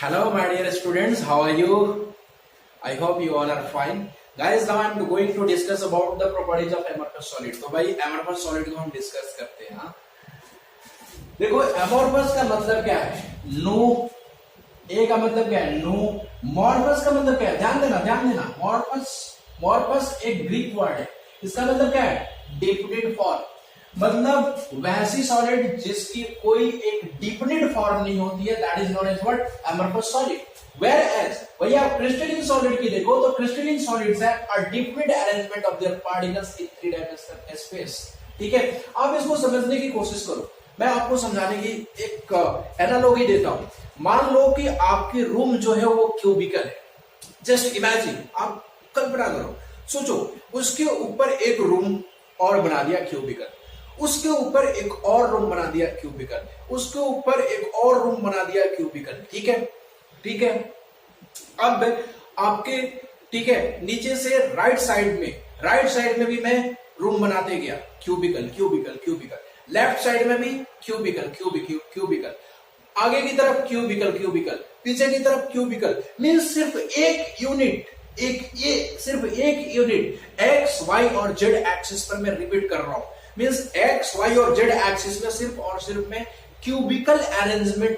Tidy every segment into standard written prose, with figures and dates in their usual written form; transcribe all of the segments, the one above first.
Hello, my dear students. How are you? I hope you all are fine. Guys, now I'm going to discuss about the properties of amorphous solid. तो भाई amorphous solid को हम discuss करते हैं. हाँ, देखो amorphous का मतलब क्या है? नो. ए का मतलब क्या है? नो. मॉर्फस का मतलब क्या है? ध्यान देना. मॉर्फस एक ग्रीक वर्ड है. इसका मतलब क्या है? Definite form. मतलब वैसी सॉलिड जिसकी कोई एक डिफिनिट फॉर्म नहीं होती है, that is known as what? Amorphous solid. Whereas भैया क्रिस्टलिन सॉलिड की देखो तो क्रिस्टलिन सॉलिड्स है a definite arrangement of their particles in three dimensional space. ठीक है, आप इसको समझने की कोशिश करो. मैं आपको समझाने की एक एनालॉजी देता हूं. मान लो कि आपकी रूम जो है वो क्यूबिकल है. जस्ट इमेजिन, आप कल्पना करो, सोचो, उसके ऊपर एक रूम और बना दिया क्यूबिकल, उसके ऊपर एक और रूम बना दिया क्यूबिकल, उसके ऊपर एक और रूम बना दिया क्यूबिकल. ठीक है. अब आपके, ठीक है, नीचे से राइट साइड में भी मैं रूम बनाते गया, क्यूबिकल. लेफ्ट साइड में भी क्यूबिकल. आगे की तरफ क्यूबिकल, पीछे की तरफ क्यूबिकल. मींस सिर्फ एक यूनिट एक्स वाई और जेड एक्सिस पर मैं रिपीट कर रहा हूं. मींस एक्स वाई और जेड एक्सिस में सिर्फ और सिर्फ मैं क्यूबिकल अरेंजमेंट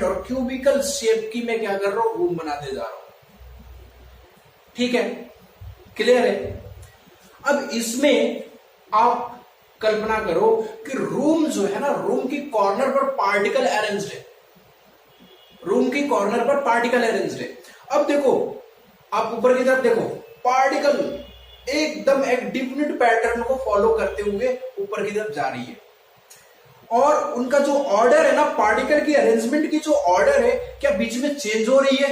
और क्यूबिकल शेप की मैं क्या कर रहा हूं? रूम बनाते जा रहा हूं. ठीक है, क्लियर है. अब इसमें आप कल्पना करो कि रूम जो है ना, रूम की कॉर्नर पर पार्टिकल अरेंज्ड है. अब देखो, आप ऊपर की तरफ देखो, पार्टिकल एकदम एक डिफिनिट पैटर्न को फॉलो करते हुए ऊपर की तरफ जा रही है. और उनका जो ऑर्डर है ना, पार्टिकल की अरेंजमेंट की जो ऑर्डर है, क्या बीच में चेंज हो रही है?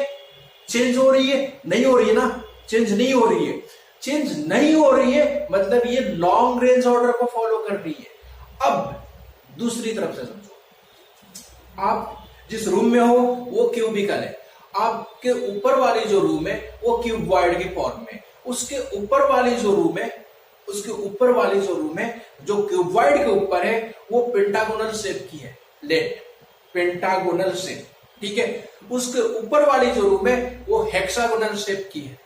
नहीं हो रही है ना. चेंज नहीं हो रही है मतलब ये लॉन्ग रेंज ऑर्डर को फॉलो कर रही है. अब दूसरी तरफ से समझो, आप जिस रूम में हो वो क्यूबिकल है. आपके ऊपर वाली जो रूम है वो क्यूबॉइड की फॉर्म में. उसके ऊपर वाली जो रूम है जो क्यूबॉइड के ऊपर है वो पेंटागोनल शेप की है. Pentagonal shape. ठीक है. उसके ऊपर वाली जो रूम है वो हेक्सागोनल शेप की है.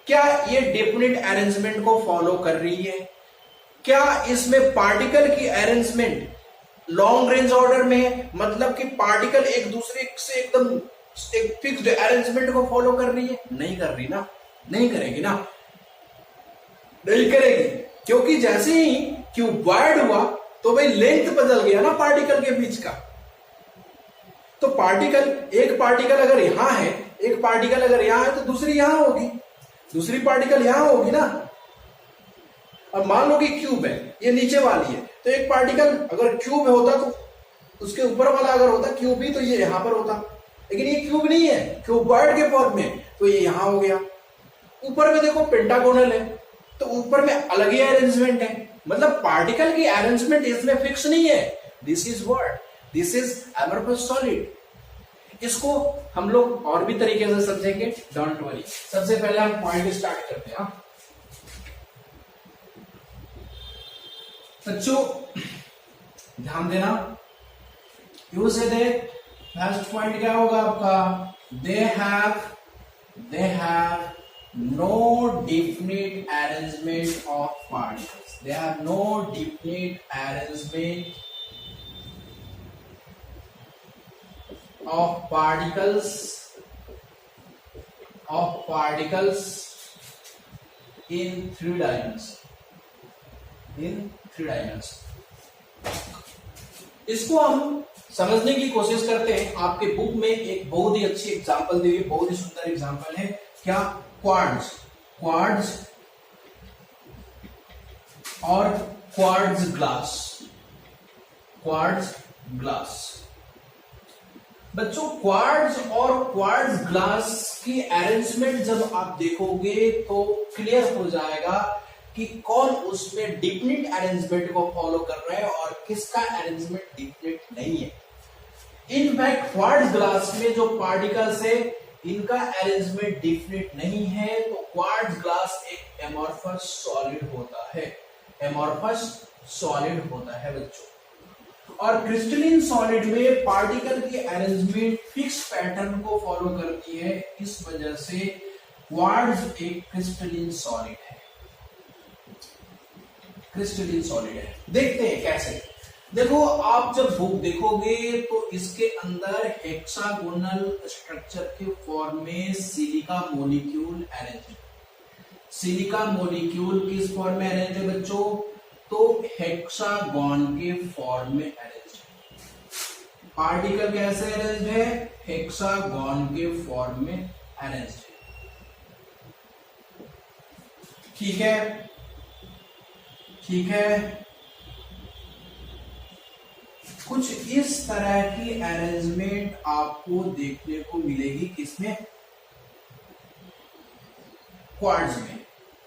क्या ये डेफिनिट अरेंजमेंट को फॉलो कर रही है? क्या इसमें पार्टिकल की अरेंजमेंट लॉन्ग रेंज ऑर्डर में है? मतलब कि पार्टिकल एक दूसरे से एकदम एक फिक्स्ड अरेंजमेंट को फॉलो कर रही है? नहीं कर रही ना. नहीं करेगी, क्योंकि जैसे ही क्यूबॉइड हुआ तो भाई लेंथ बदल गया ना पार्टिकल के बीच का. तो एक पार्टिकल अगर यहां है तो दूसरी यहां होगी, दूसरी पार्टिकल यहां होगी ना. अब मान लो कि क्यूब है, ये नीचे वाली है, तो एक पार्टिकल अगर क्यूब होता तो उसके ऊपर वाला अगर होता क्यूब ही, तो ये यहां पर होता. लेकिन ये क्यूब नहीं है, क्यूबॉइड के फॉर्म में, तो ये यहां हो गया. ऊपर में देखो पेंटागोनल है, तो ऊपर में अलग ही अरेंजमेंट है. मतलब पार्टिकल की अरेंजमेंट इसमें फिक्स नहीं है. This is amorphous solid. इसको हम लोग और भी तरीके से समझेंगे, डोंट वरी. सबसे पहले हम पॉइंट स्टार्ट करते हैं. बच्चों ध्यान देना, यू से दे फर्स्ट पॉइंट क्या होगा आपका? They have no definite arrangement of particles. They have no definite arrangement of particles in three dimensions. इसको हम समझने की कोशिश करते हैं. आपके बुक में एक बहुत ही अच्छी एग्जांपल दी हुई, बहुत ही सुंदर एग्जांपल है. क्या? क्वार्ट्ज और क्वार्ट्ज ग्लास. बच्चों क्वार्ट्ज और क्वार्ट्ज ग्लास की अरेंजमेंट जब आप देखोगे तो क्लियर हो जाएगा कि कौन उसमें डिफिनिट अरेंजमेंट को फॉलो कर रहा है और किसका अरेंजमेंट डिफिनिट नहीं है. इनफैक्ट क्वार्ट्ज ग्लास में जो पार्टिकल्स है इनका अरेंजमेंट डिफिनिट नहीं है, तो क्वार्ट्ज ग्लास एक एमोर्फस सॉलिड होता है. बच्चों और क्रिस्टलिन सॉलिड में पार्टिकल की अरेंजमेंट फिक्स पैटर्न को फॉलो करती है, इस वजह से क्वार्ट्ज एक क्रिस्टलिन सॉलिड है। क्रिस्टलिन सॉलिड है। देखते हैं कैसे। देखो, आप जब बुक देखोगे तो इसके अंदर हेक्सागोनल स्ट्रक्चर के फॉर्म में सिलिका मॉलिक्यूल अरेंज है। सिलिका मॉलिक्यूल किस फॉर्म में अरेंज है बच्चों? तो हेक्सागोन के फॉर्म में अरेंज है। पार्टिकल कैसे अरेंज है? हेक्सागोन के फॉर्म में अरेंज है। ठीक है, ठीक है। कुछ इस तरह की अरेंजमेंट आपको देखने को मिलेगी किसमें? क्वार्ट्ज में।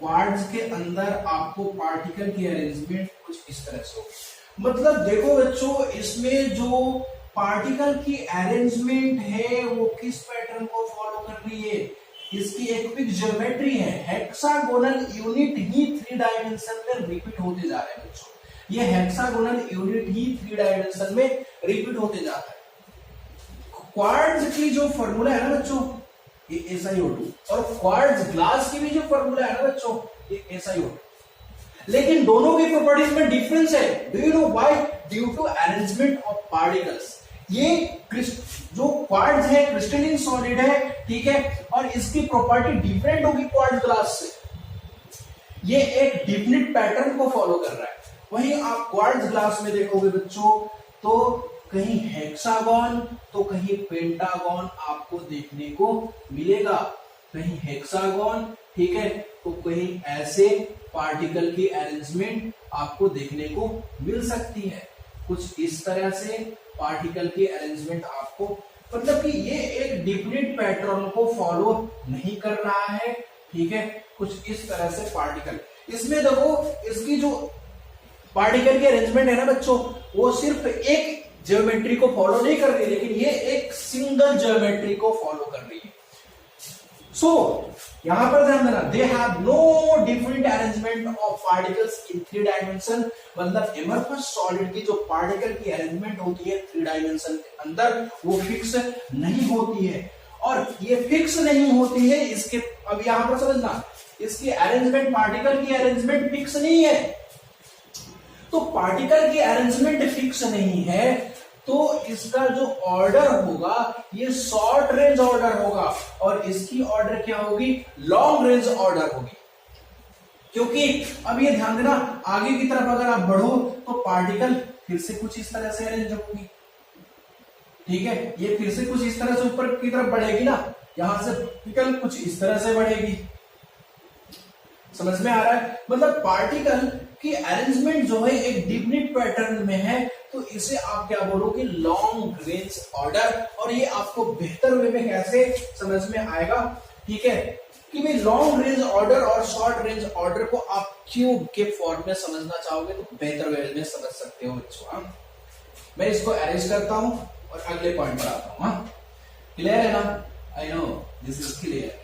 क्वार्ट्ज के अंदर आपको पार्टिकल की अरेंजमेंट कुछ इस तरह से होगी। मतलब देखो बच्चों, इसमें जो पार्टिकल की अरेंजमेंट है वो किस पैटर्न को फॉलो कर रही है? इसकी एक फिक्स ज्योमेट्री है। हेक्सागोनल यूनिट ही 3 डायमेंशन में रिपीट होते जा रहे हैं बच्चों। ये हेक्सागोनल यूनिट ही 3 डायमेंशन में रिपीट होते जाता है। क्वार्ट्ज की जो फॉर्मूला है ना बच्चों, ये SiO2, और क्वार्ट्ज ग्लास की भी जो फॉर्मूला है ना बच्चों, ये SiO2। लेकिन दोनों की प्रॉपर्टीज में डिफरेंस है। Do you know why? Due to arrangement of particles. ये जो क्वार्ट्ज है क्रिस्टलिन सॉलिड है, ठीक है, और इसकी प्रॉपर्टी डिफरेंट होगी क्वार्ट्ज ग्लास से। ये एक डिफिनिट पैटर्न को फॉलो कर रहा है। वहीं आप क्वार्ट्ज ग्लास में देखोगे बच्चों, तो कहीं हेक्सागोन तो कहीं पेंटागोन आपको देखने को मिलेगा। कहीं हेक्सागोन, ठीक है, तो कहीं ऐसे पार्टिकल की अरेंजमेंट आपको देखने को मिल सकती है। कुछ इस तरह से पार्टिकल की अरेंजमेंट आपको, मतलब कि ये एक डिफिनिट पैटर्न को फॉलो नहीं कर रहा है, ठीक है। कुछ इस तरह से पार्टिकल, इसमें देखो इसकी जो पार्टिकल की अरेंजमेंट है ना बच्चों, वो सिर्फ एक ज्योमेट्री को फॉलो नहीं कर रही, लेकिन ये एक सिंगल ज्योमेट्री को फॉलो कर रही है। सो यहां पर ध्यान देना, they have no different arrangement of particles in 3 dimension. मतलब एमरफस सॉलिड की जो पार्टिकल की अरेंजमेंट होती है 3 डायमेंशन के अंदर, वो फिक्स नहीं होती है। और ये फिक्स नहीं होती है, इसके अब यहां पर समझना, इसकी अरेंजमेंट, पार्टिकल की अरेंजमेंट फिक्स नहीं है। तो पार्टिकल की अरेंजमेंट फिक्स नहीं है, तो इसका जो ऑर्डर होगा ये शॉर्ट रेंज ऑर्डर होगा, और इसकी ऑर्डर क्या होगी? लॉन्ग रेंज ऑर्डर होगी। क्योंकि अब ये ध्यान देना, आगे की तरफ अगर आप बढ़ो तो पार्टिकल फिर से कुछ इस तरह से अरेंज होगी, ठीक है। ये फिर से कुछ इस तरह से ऊपर की तरफ बढ़ेगी ना, यहां से पार्टिकल कुछ इस तरह से बढ़ेगी। समझ में आ रहा है? मतलब पार्टिकल की अरेंजमेंट जो है एक डिफिनिट पैटर्न में है, तो इसे आप क्या बोलोगे? Long range order. और ये आपको बेहतर वे में कैसे समझ में आएगा, ठीक है, कि भाई लॉन्ग रेंज ऑर्डर और शॉर्ट रेंज ऑर्डर को आप क्यूब के फॉर्म में समझना चाहोगे तो बेहतर वे में समझ सकते हो बच्चों। मैं इसको अरेंज करता हूं और अगले पॉइंट पर आता हूं। क्लियर है ना? I know this is clear.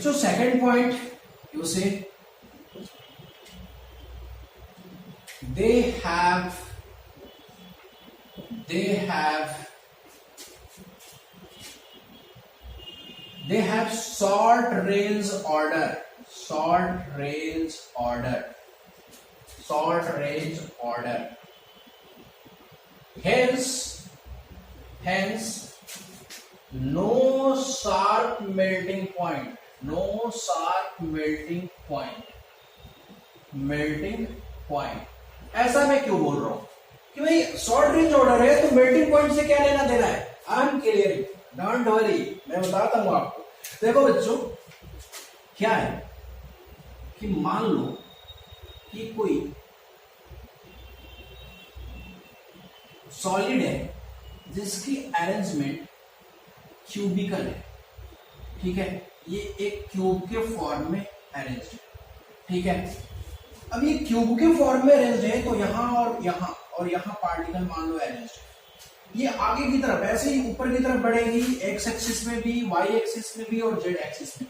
So second point, you say they have short range order, hence no sharp melting point, ऐसा मैं क्यों बोल रहा हूं कि भाई शॉर्ट रेंज ऑर्डर है, तो मेल्टिंग पॉइंट से क्या लेना देना है? I am clear, don't worry, मैं बताता हूं आपको। देखो बच्चों, क्या है कि मान लो कि कोई सॉलिड है जिसकी अरेंजमेंट क्यूबिकल है, ठीक है, ये एक क्यूब के फॉर्म में अरेंज है, ठीक है। अब ये क्यूब के फॉर्म में अरेंज है, तो यहां और यहां पार्टिकल मान लो अरेंज है। ये आगे की तरफ ऐसे ही ऊपर की तरफ बढ़ेगी, एक्स एक्सिस में भी, वाई एक्सिस में भी और जेड एक्सिस में,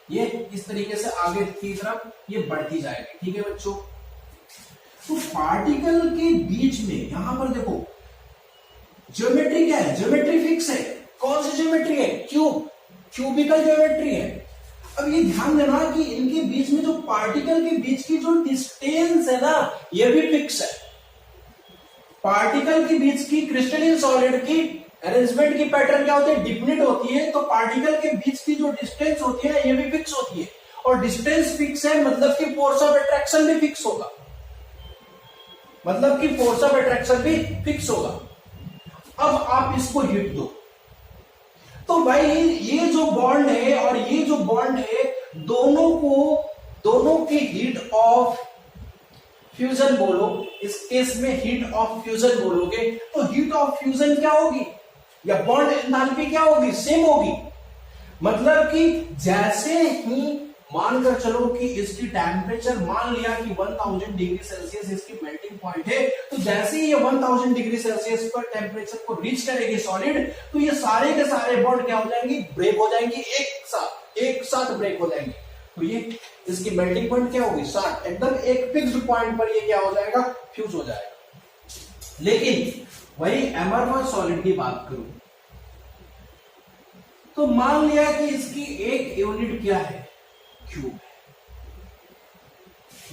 ये इस तरीके से आगे की तरफ ये बढ़ती जाएगी। ठीक है बच्चों, तो पार्टिकल के बीच में यहां पर देखो ज्योमेट्री क्या है, ज्योमेट्री फिक्स है। कौन सी ज्योमेट्री है, क्यूब, क्यूबिकल ज्योमेट्री है। अब ये ध्यान देना कि इनके बीच में जो पार्टिकल के बीच की जो डिस्टेंस है ना, ये भी फिक्स है। पार्टिकल के बीच की क्रिस्टलिन सॉलिड की अरेंजमेंट की पैटर्न क्या होती है, डिफिनिट होती है, तो पार्टिकल के बीच की जो डिस्टेंस होती है ये भी फिक्स होती है। और डिस्टेंस फिक्स है मतलब कि फोर्स ऑफ अट्रैक्शन भी फिक्स होगा, मतलब कि फोर्स ऑफ अट्रैक्शन भी फिक्स होगा। अब आप इसको हिट दो तो भाई ये जो बॉन्ड है और ये जो बॉन्ड है, दोनों की हीट ऑफ फ्यूजन बोलो, इस केस में हीट ऑफ फ्यूजन बोलोगे तो हीट ऑफ फ्यूजन क्या होगी, या बॉन्ड एंथैल्पी क्या होगी, सेम होगी। मतलब कि जैसे ही मानकर चलो कि इसकी टेम्परेचर मान लिया कि 1000 डिग्री सेल्सियस इसकी मेल्टिंग पॉइंट है, तो जैसे ही ये 1000 डिग्री सेल्सियस पर टेम्परेचर को रीच करेगी सॉलिड, तो ये सारे के सारे बॉन्ड क्या हो जाएंगे, ब्रेक हो जाएंगे, एक साथ ब्रेक हो जाएंगे। तो ये इसकी मेल्टिंग पॉइंट क्या होगी, 60, एकदम एक फिक्स्ड पॉइंट पर ये क्या हो जाएगा, फ्यूज हो जाएगा। लेकिन वही एमरफस सॉलिड की बात करूं तो मान लिया कि इसकी एक यूनिट क्या है, क्यूब,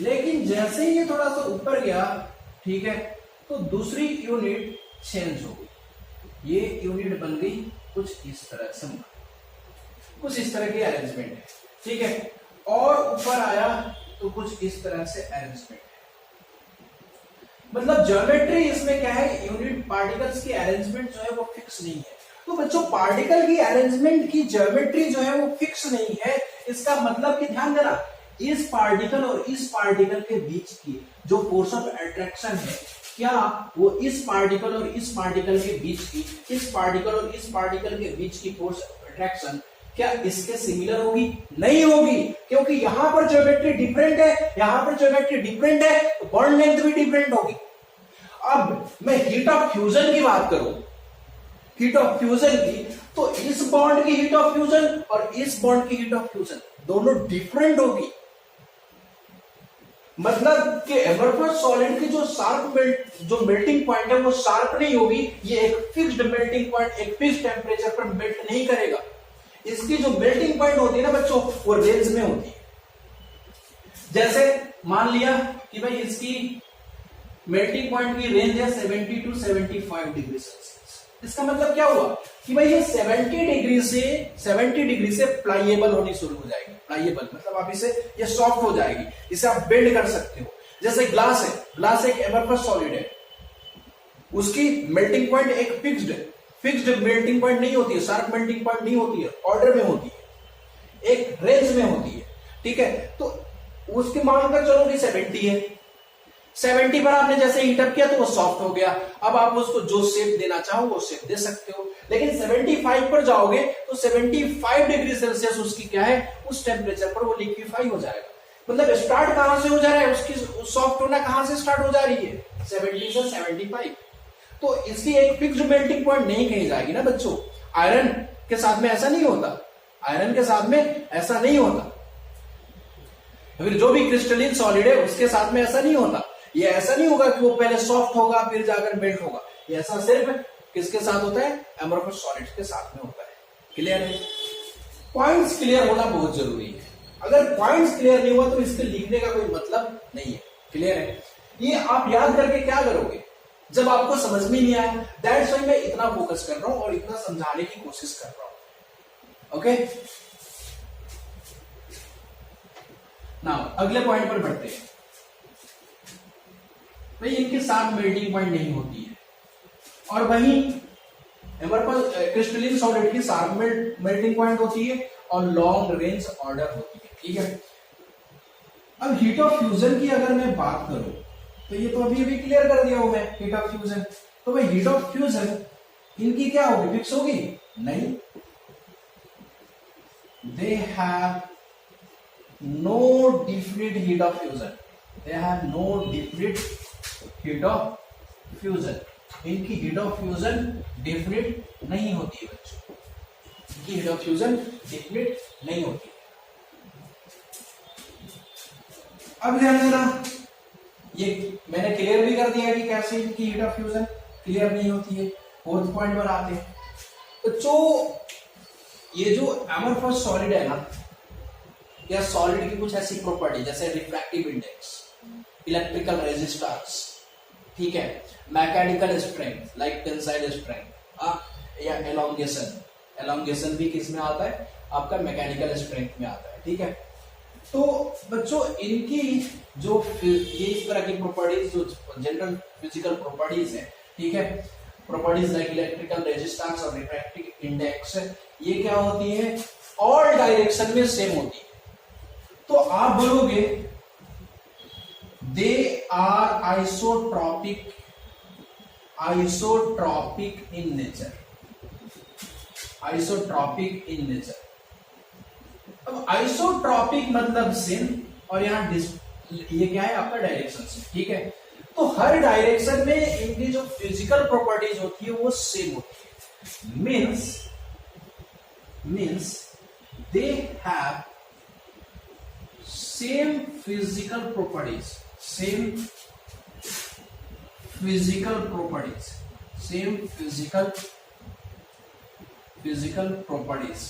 लेकिन जैसे ही ये थोड़ा सा ऊपर गया, ठीक है, तो दूसरी यूनिट चेंज हो गई, ये यूनिट बन गई कुछ इस तरह से, कुछ इस तरह की अरेंजमेंट है। ठीक है, और ऊपर आया तो कुछ इस तरह से अरेंजमेंट है। मतलब ज्योमेट्री इसमें क्या है, यूनिट पार्टिकल्स की अरेंजमेंट जो है वो फिक्स नहीं है। तो बच्चों पार्टिकल की अरेंजमेंट की ज्योमेट्री जो है वो फिक्स नहीं है, इसका मतलब कि ध्यान देना, इस पार्टिकल और इस पार्टिकल के बीच की जो फोर्स ऑफ अट्रैक्शन है, क्या वो इस पार्टिकल और इस पार्टिकल के बीच की, इस पार्टिकल और इस पार्टिकल के बीच की फोर्स ऑफ अट्रैक्शन क्या इसके सिमिलर होगी, नहीं होगी, क्योंकि यहां पर ज्योमेट्री डिफरेंट है, यहां पर ज्योमेट्री डिफरेंट है, तो बॉन्ड लेंथ भी डिफरेंट होगी। अब मैं हीट ऑफ फ्यूजन की बात करूं, हीट ऑफ फ्यूजन की, तो इस बॉन्ड की हीट ऑफ फ्यूजन और इस बॉन्ड की हीट ऑफ फ्यूजन दोनों डिफरेंट होगी। मतलब कि एमरफस सॉलिड की जो जो मेल्टिंग पॉइंट है वो शार्प नहीं होगी, ये एक फिक्स्ड मेल्टिंग पॉइंट, एक फिक्स्ड टेम्परेचर पर मेल्ट नहीं करेगा। इसकी जो मेल्टिंग पॉइंट होती है ना बच्चों, वो रेंज में होती है। जैसे मान लिया कि भाई इसकी मेल्टिंग पॉइंट की रेंज है 70 to 75 डिग्री सेल्सियस। इसका मतलब क्या हुआ कि भाई ये 70 डिग्री से प्लाइएबल होनी शुरू हो जाएगी। प्लाइएबल मतलब आप इसे, ये सॉफ्ट हो जाएगी, इसे आप बेंड कर सकते हो। जैसे ग्लास है, ग्लास एक एमरफस सॉलिड है, उसकी मेल्टिंग पॉइंट एक फिक्स्ड मेल्टिंग पॉइंट नहीं होती है, शार्प मेल्टिंग पॉइंट नहीं होती है, ऑर्डर में होती है, एक रेंज में होती है। ठीक है, तो उसकी मानकर चलो कि 70 है, 70 पर आपने जैसे हीटअप किया तो वो सॉफ्ट हो गया। अब आप उसको जो शेप देना चाहो वो शेप दे सकते हो। लेकिन 75 पर जाओगे तो 75 डिग्री सेल्सियस उसकी क्या है, उस टेम्परेचर पर वो लिक्विफाई हो जाएगा। मतलब स्टार्ट कहां से हो जा रहा है, उसकी सॉफ्ट होना कहां से स्टार्ट हो जा रही है, 70 से 75। तो इसकी एक फिक्स्ड मेल्टिंग पॉइंट नहीं कही जाएगी ना बच्चों। आयरन के साथ में ऐसा नहीं होता, आयरन के साथ में ऐसा नहीं होता, फिर जो भी क्रिस्टलिन सॉलिड है उसके साथ में ऐसा नहीं होता। ये ऐसा नहीं होगा कि वो पहले सॉफ्ट होगा फिर जाकर मेल्ट होगा, ये ऐसा सिर्फ किसके साथ होता है, एमरफस सॉलिड्स के साथ में होता है। क्लियर है, पॉइंट्स क्लियर होना बहुत जरूरी है। अगर पॉइंट्स क्लियर नहीं हुआ तो इसके लिखने का कोई मतलब नहीं है। क्लियर है, ये आप याद करके क्या करोगे जब आपको समझ में नहीं आया। दैट्स व्हाई मैं इतना फोकस कर रहा हूं और इतना समझाने की कोशिश कर रहा हूं। ओके, नाउ अगले पॉइंट पर बढ़ते हैं। भाई इनके साथ मेल्टिंग पॉइंट नहीं होती है, और वहीं एमरफस क्रिस्टलिन सॉलिड की साथ मेल्टिंग पॉइंट होती है और लॉन्ग रेंज ऑर्डर होती है। ठीक है, अब हीट ऑफ फ्यूजन की अगर मैं बात करूं तो ये तो अभी क्लियर कर दिया हूं मैं, हीट ऑफ फ्यूजन। तो भाई हीट ऑफ फ्यूजन इनकी क्या होगी, फिक्स होगी, नहीं, they have no definite heat of fusion, they have no definite heat of fusion. इनकी हीट ऑफ फ्यूजन डेफिनेट नहीं होती है बच्चों, इनकी हीट ऑफ फ्यूजन डेफिनेट नहीं होती है। अब ध्यान देना, ये मैंने क्लियर भी कर दिया कि कैसे इनकी हीट ऑफ फ्यूजन क्लियर नहीं होती है। फोर्थ पॉइंट पर आते हैं। तो जो ये जो एमरफस सॉलिड है ना, या सॉलिड की कुछ ऐसी प्रॉपर्टी जैसे रिफ्रैक्टिव इंडेक्स, इलेक्ट्रिकल रेजिस्टेंस, ठीक है, mechanical strength like tensile strength, या एलोंगेशन, एलोंगेशन भी किस में आता है आपका मैकेनिकल स्ट्रेंथ में आता है, ठीक है। तो बच्चों इनकी जो ये इस तरह की प्रॉपर्टीज जो जनरल फिजिकल प्रॉपर्टीज है, ठीक है, प्रॉपर्टीज लाइक इलेक्ट्रिकल रेजिस्टेंस और रिफ्रैक्टिव इंडेक्स, ये क्या होती है, ऑल डायरेक्शन में सेम होती है। तो आप बोलोगे they are isotropic, isotropic in nature, isotropic in nature. अब आइसोट्रॉपिक मतलब सेम, और यहां ये क्या है आपका डायरेक्शन से, ठीक है। तो हर डायरेक्शन में इनकी जो फिजिकल प्रॉपर्टीज होती है वो सेम होती है। Means they have same physical properties, same physical properties, same physical properties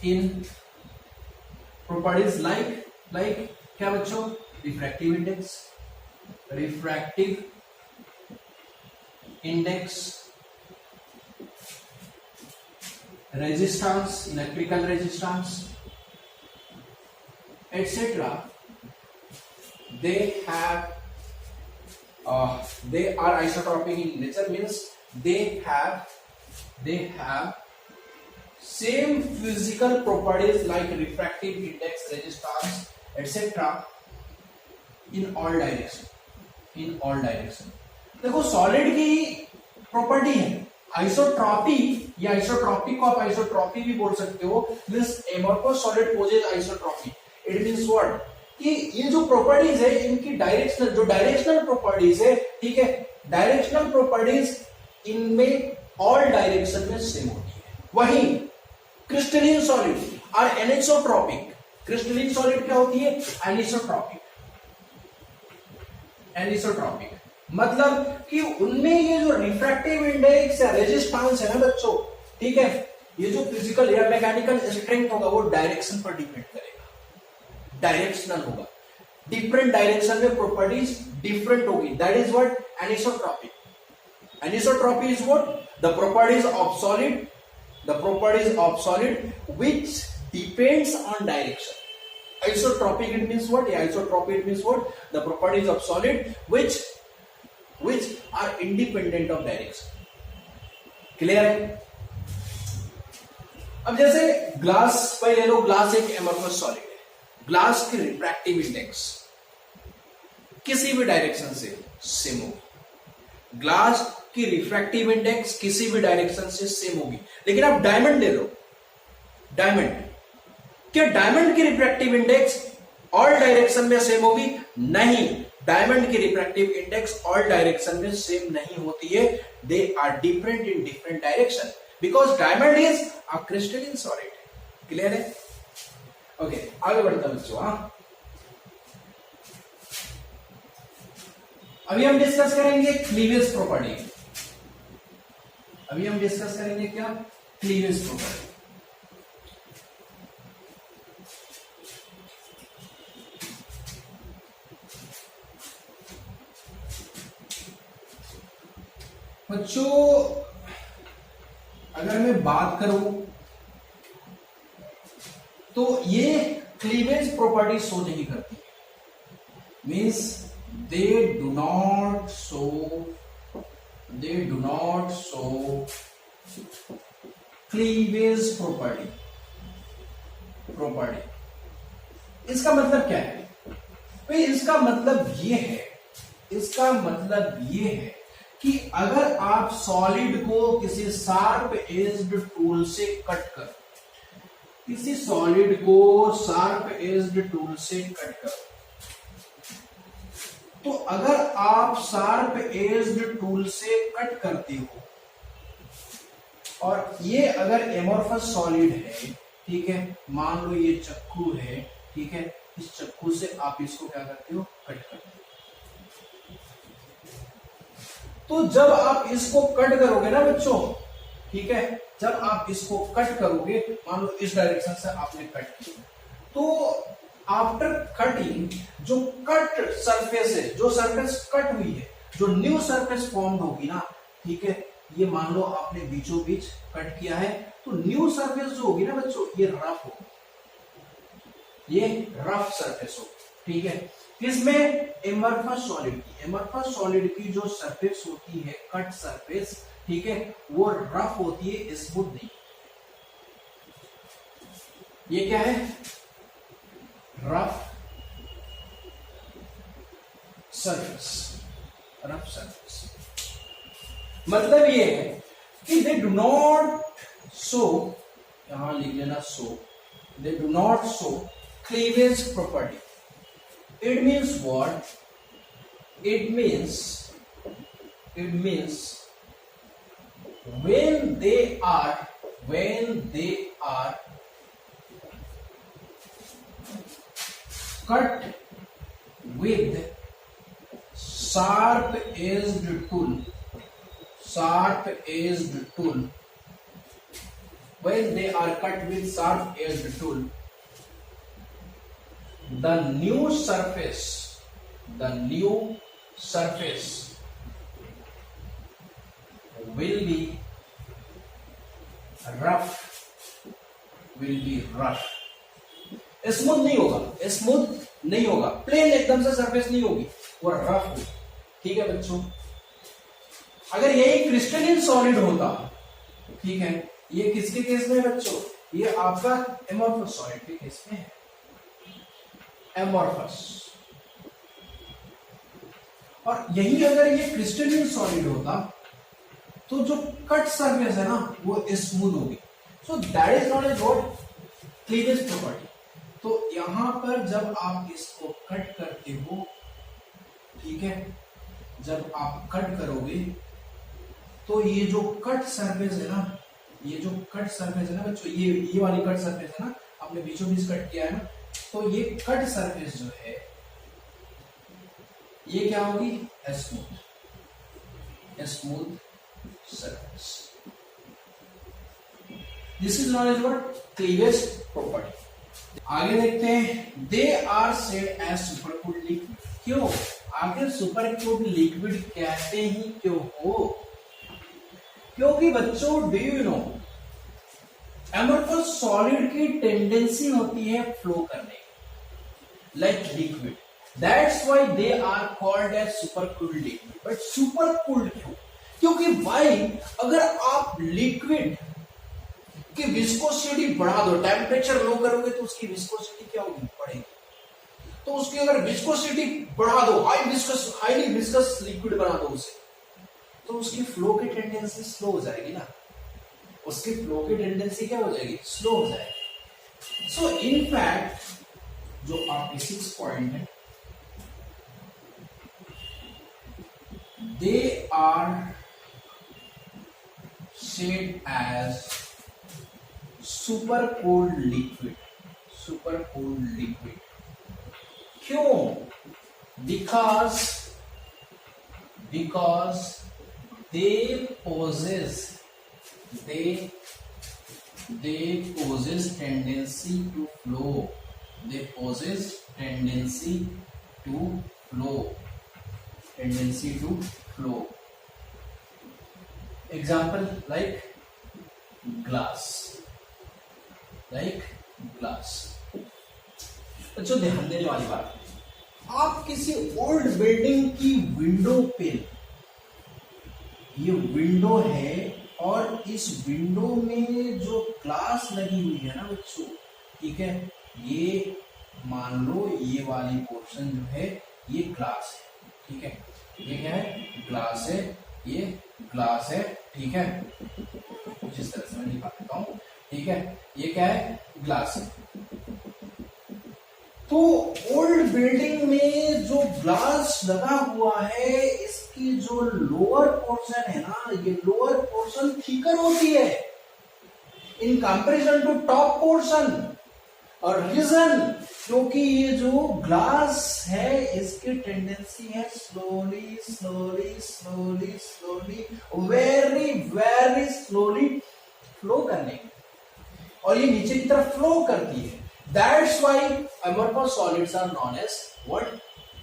in properties like क्या बच्चों, refractive index, refractive index, resistance, electrical resistance, etc. They are isotropic in nature, means they have same physical properties like refractive index, resistance, etc. in all direction. देखो solid की property है isotropy, या isotropic को आप isotropy भी बोल सकते हो, means amorphous solid possess isotropy. It means what, कि ये जो प्रॉपर्टीज है इनकी डायरेक्शनल, जो डायरेक्शनल प्रॉपर्टीज है, ठीक है, डायरेक्शनल प्रॉपर्टीज इनमें ऑल डायरेक्शन में सेम होती है। वहीं क्रिस्टलीन सॉलिड और एनिसोट्रॉपिक, क्रिस्टलीन सॉलिड क्या होती है, एनिसोट्रॉपिक, एनिसोट्रॉपिक मतलब कि उनमें ये जो रिफ्रैक्टिव इंडेक्स या रेजिस्टेंस है ना बच्चों, ठीक है, ये जो फिजिकल या मैकेनिकल स्ट्रेंथ होगा वो डायरेक्शन पर डिपेंड करेगा, डायरेक्शनल होगा, डिफरेंट डायरेक्शन में प्रॉपर्टीज डिफरेंट होगी, that is what anisotropic. Anisotropy is what, the properties of solid, the properties of solid which depends on direction. Isotropic it means what? Yeah, isotropic it means what? The properties of solid which are independent of direction. Clear है? अब जैसे glass पर ले लो, glass एक amorphous solid है, glass की refractive index किसी भी डायरेक्शन से सेम होगी, ग्लास की रिफ्रैक्टिव इंडेक्स किसी भी डायरेक्शन से सेम होगी। लेकिन आप डायमंड ले लो, डायमंड, क्या डायमंड की रिफ्रैक्टिव इंडेक्स ऑल डायरेक्शन में सेम होगी? नहीं, डायमंड की रिफ्रैक्टिव इंडेक्स ऑल डायरेक्शन में सेम नहीं होती है, they are different in different direction because diamond is a crystalline solid. Clear है? ओके, आगे बढ़ता बच्चों। हाँ, अभी हम डिस्कस करेंगे क्लीवेज प्रॉपर्टी। अभी हम डिस्कस करेंगे क्या? Cleavage property. बच्चों अगर मैं बात करूं तो ये क्लीवेज प्रॉपर्टी शो नहीं करती, means they do not show cleavage property। इसका मतलब क्या है भाई? इसका मतलब ये है कि अगर आप सॉलिड को किसी शार्प एज्ड टूल से कट कर, किसी सॉलिड को शार्प एज्ड टूल से कट कर, तो अगर आप शार्प एज्ड टूल से कट करते हो और ये अगर एमोर्फस सॉलिड है, ठीक है, मान लो ये चक्कू है, ठीक है, इस चक्कू से आप इसको क्या करते हो, कट करते हो। तो जब आप इसको कट करोगे ना बच्चों, ठीक है, जब आप इसको कट करोगे, मान लो इस डायरेक्शन से आपने कट किया, तो आफ्टर कटिंग जो कट सरफेस है, जो सरफेस कट हुई है, जो न्यू सरफेस फॉर्म होगी ना, ठीक है, ये मान लो आपने बीचों बीच कट किया है, तो न्यू सरफेस जो होगी ना बच्चों, ये रफ होगी, ये रफ सरफेस होगी, ठीक है। किसमें, एमोर्फस सॉलिड की, एमोर्फस सॉलिड की जो सरफेस होती है, कट सरफेस, ठीक है, वो रफ होती है, स्मूथ नहीं। ये क्या है, रफ सरफेस, रफ सरफेस। मतलब ये है कि दे डू नॉट शो, यहां लिख लेना show, they do not show cleavage property. It means what? It means when they are cut with sharp edged tool, when they are cut with sharp edged tool, the new surface will be rough, smooth नहीं होगा, plane एकदम से surface नहीं होगी, वो rough होगी, ठीक है बच्चों। अगर यही क्रिस्टलिन सॉलिड होता, ठीक है, ये किसके केस में बच्चों, ये आपका एमोर्फस सॉलिड के केस में है, एमोर्फस। और यही अगर ये क्रिस्टलिन सॉलिड होता, तो जो कट सरफेस है ना, वो स्मूथ होगी। So that is not as what, cleavage property. तो यहां पर जब आप इसको कट करते हो, ठीक है, जब आप कट करोगे, तो ये जो कट सरफेस है ना, ये जो कट सरफेस है ना बच्चों, ये वाली कट सरफेस है ना, आपने बीचों बीच कट किया है ना, तो ये कट सरफेस जो है, ये क्या होगी, smooth surface. This is known as what, cleavage property. आगे देखते हैं, they are said as supercooled liquid. क्यों, आखिर सुपरकूल्ड लिक्विड कहते ही क्यों हो, क्योंकि बच्चों, do you know, amorphous solid की टेंडेंसी होती है फ्लो करने की, like liquid, that's why they are called as supercooled liquid. But supercooled क्यों, क्योंकि भाई अगर आप लिक्विड की विस्कोसिटी बढ़ा दो, टेम्परेचर लो करोगे तो उसकी विस्कोसिटी क्या होगी, बढ़ेगी। तो उसकी अगर विस्कोसिटी बढ़ा दो, हाईली विस्कस लिक्विड बना दो उसे, तो उसकी फ्लो की टेंडेंसी स्लो हो जाएगी ना, उसकी फ्लो की टेंडेंसी क्या हो जाएगी, स्लो हो जाएगी। सो इन फैक्ट जो आपके 6 पॉइंट है, they are said as supercooled liquid, क्यों, because they possess tendency to flow, example like glass, अच्छा ध्यान देने वाली बात, आप किसी ओल्ड बिल्डिंग की विंडो पे, ये विंडो है और इस विंडो में जो ग्लास लगी हुई है ना बच्चों, ठीक है, ये मान लो ये वाली पोर्शन जो है ये ग्लास है, ठीक है, ये क्या है, ग्लास है, ये ग्लास है, ठीक है, कुछ इस तरह से मैं लिखा देता हूं, ठीक है, ये क्या है, ग्लास है। तो ओल्ड बिल्डिंग में जो ग्लास लगा हुआ है, इसकी जो लोअर पोर्शन है ना, ये लोअर पोर्शन थिकर होती है in comparison to top portion. और रीजन, क्योंकि ये जो ग्लास है इसकी टेंडेंसी है slowly slowly slowly slowly very very slowly flow करने की, और ये नीचे की तरफ फ्लो करती है। That's why amorphous solids are known as what?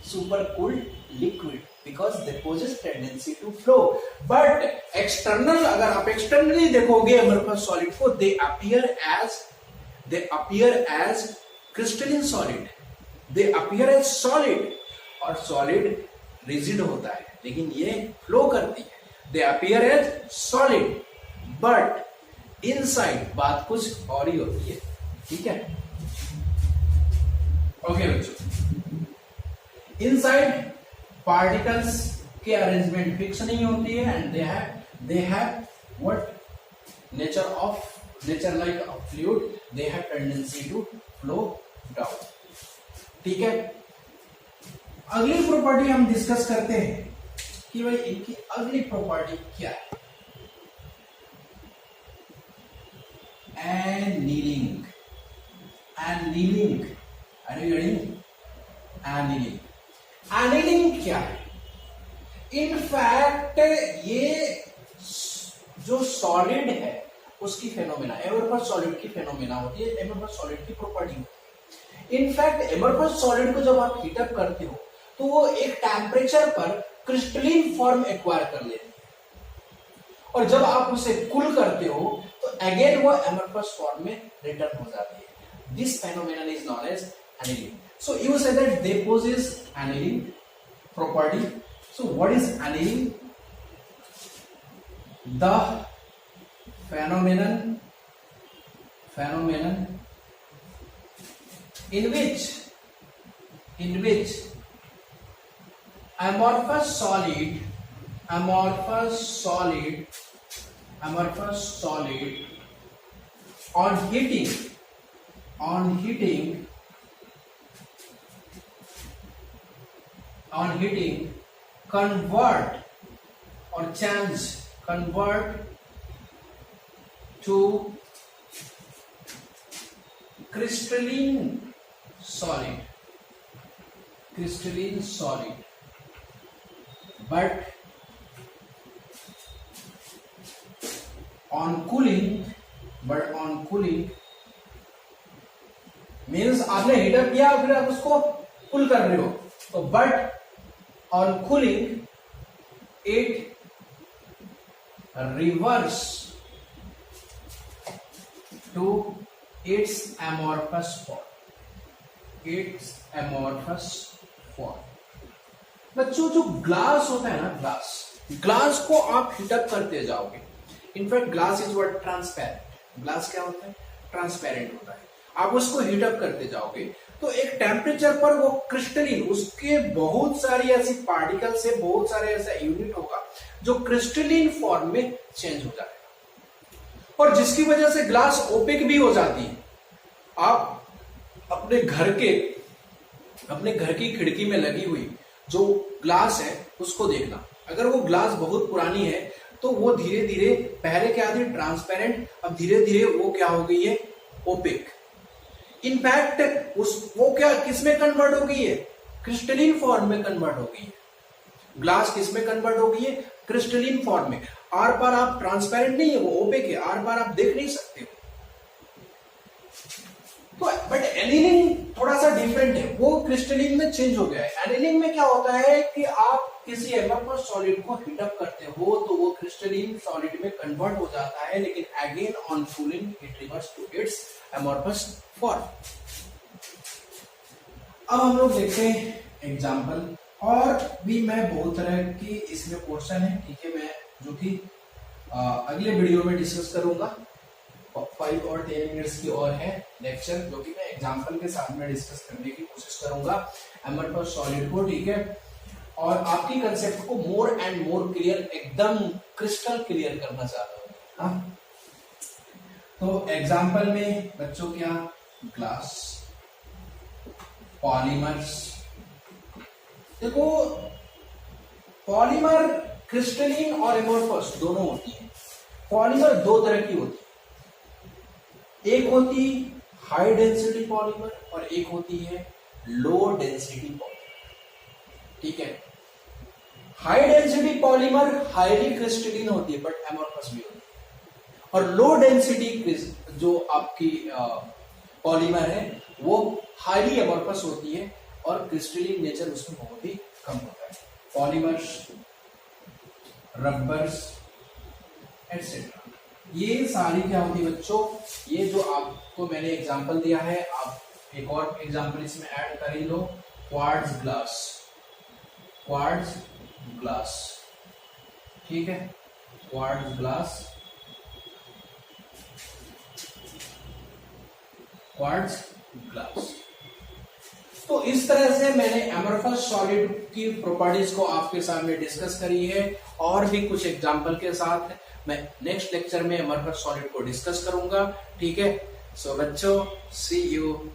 Supercooled liquid, because they possess tendency to flow. But external, अगर आप externally देखोगे amorphous solid को, they appear as crystalline solid, they appear as solid, और solid rigid होता है लेकिन ये flow करती है। they appear as solid but inside बात कुछ और ही होती है, ठीक है। ओके बच्चों, इनसाइड पार्टिकल्स के अरेंजमेंट फिक्स नहीं होती है, and they have what nature like a fluid, they have tendency to flow down, ठीक है। अगली प्रॉपर्टी हम डिस्कस करते हैं कि भाई इनकी अगली प्रॉपर्टी क्या है। एनीलिंग, एनीलिंग क्या है? इनफैक्ट ये जो सॉलिड है उसकी फेनोमेना, एमोर्फस सॉलिड की फेनोमेना होती है, एमोर्फस सॉलिड की प्रॉपर्टी होती है। इनफैक्ट एमोर्फस सॉलिड को जब आप हीटअप करते हो तो वो एक टेम्परेचर पर क्रिस्टलिन फॉर्म एक्वायर कर लेती है, और जब आप उसे कूल करते हो तो अगेन वो एमोर्फस फॉर्म में रिटर्न हो जाती है। This phenomenon is known as annealing. So you say that they possess annealing property. So what is annealing? The phenomenon in which amorphous solid on heating convert to crystalline solid, but on cooling means आपने heater किया फिर आप उसको cool कर रहे हो, तो but on cooling it reverse to its amorphous form। बच्चों जो ग्लास होता है ना, ग्लास को आप हीटअप करते जाओगे। In fact glass is what? Transparent. Glass क्या होता है? ट्रांसपेरेंट होता है। आप उसको हीटअप करते जाओगे तो एक टेम्परेचर पर वो क्रिस्टलिन, उसके बहुत सारी ऐसी पार्टिकल से बहुत सारे ऐसा यूनिट होगा जो क्रिस्टलिन फॉर्म में चेंज हो जाएगा, और जिसकी वजह से ग्लास ओपेक भी हो जाती है। आप अपने घर की खिड़की में लगी हुई जो ग्लास है उसको देखना, अगर वो ग्लास बहुत पुरानी है तो वो धीरे धीरे, पहले क्या थी? ट्रांसपेरेंट, अब धीरे धीरे वो क्या हो गई है? ओपेक। इनफैक्ट वो क्या किस में कन्वर्ट हो गई है? क्रिस्टलिन फॉर्म में कन्वर्ट हो गई है। ग्लास किस में कन्वर्ट हो गई है? क्रिस्टलिन फॉर्म में। आर पार आप ट्रांसपेरेंट नहीं है, वो ओपेक है, आर पार आप देख नहीं सकते हो। तो बट एनीलिंग थोड़ा सा डिफरेंट है, वो क्रिस्टलिन में चेंज हो गया है। एनीलिंग में क्या होता है कि आप किसी एमोर्फस सॉलिड को हीटअप करते हो तो वो क्रिस्टलिन सॉलिड में कन्वर्ट हो जाता है, लेकिन again on cooling it reverse to its amorphous form. अब हम लोग देखते हैं एग्जाम्पल, और भी मैं बहुत तरह की इसमें पोर्शन है, ठीक है, मैं जो कि अगले वीडियो में डिस्कस करूंगा। 5 और 10 मिनट्स की और है लेक्चर, जो कि मैं एग्जाम्पल के साथ में डिस्कस करने की कोशिश करूंगा एमोर्फस सॉलिड को, ठीक है, और आपकी कंसेप्ट को मोर एंड मोर क्लियर, एकदम क्रिस्टल क्लियर करना चाहता हूं। तो एग्जाम्पल में बच्चों क्या? Glass, polymers. देखो पॉलीमर क्रिस्टलीन और एमोर्फस दोनों होती है। पॉलीमर दो तरह की होती है, एक होती हाई डेंसिटी पॉलीमर और एक होती है लो डेंसिटी पॉलीमर। ठीक है, high density polymer highly crystalline होती है बट एमोर्फस भी होती है, और लो डेंसिटी जो आपकी पॉलीमर है वो हाईली एमोर्फस होती है और क्रिस्टलीन नेचर उसमें बहुत ही कम होता है। पॉलीमर्स, रबर्स एटसेट्रा, ये सारी क्या होती है बच्चों, ये जो आपको मैंने एग्जांपल दिया है, आप एक और एग्जांपल इसमें ऐड कर ही लो, क्वार्ट्ज ग्लास। क्वार्ट्ज ग्लास, ठीक है, क्वार्ट्ज ग्लास, क्वार्ट्ज ग्लास। तो इस तरह से मैंने एमोर्फस सॉलिड की प्रॉपर्टीज को आपके सामने डिस्कस करी है, और भी कुछ एग्जांपल के साथ मैं नेक्स्ट लेक्चर में एमोर्फस सॉलिड को डिस्कस करूंगा। ठीक है, सो बच्चों, सी यू।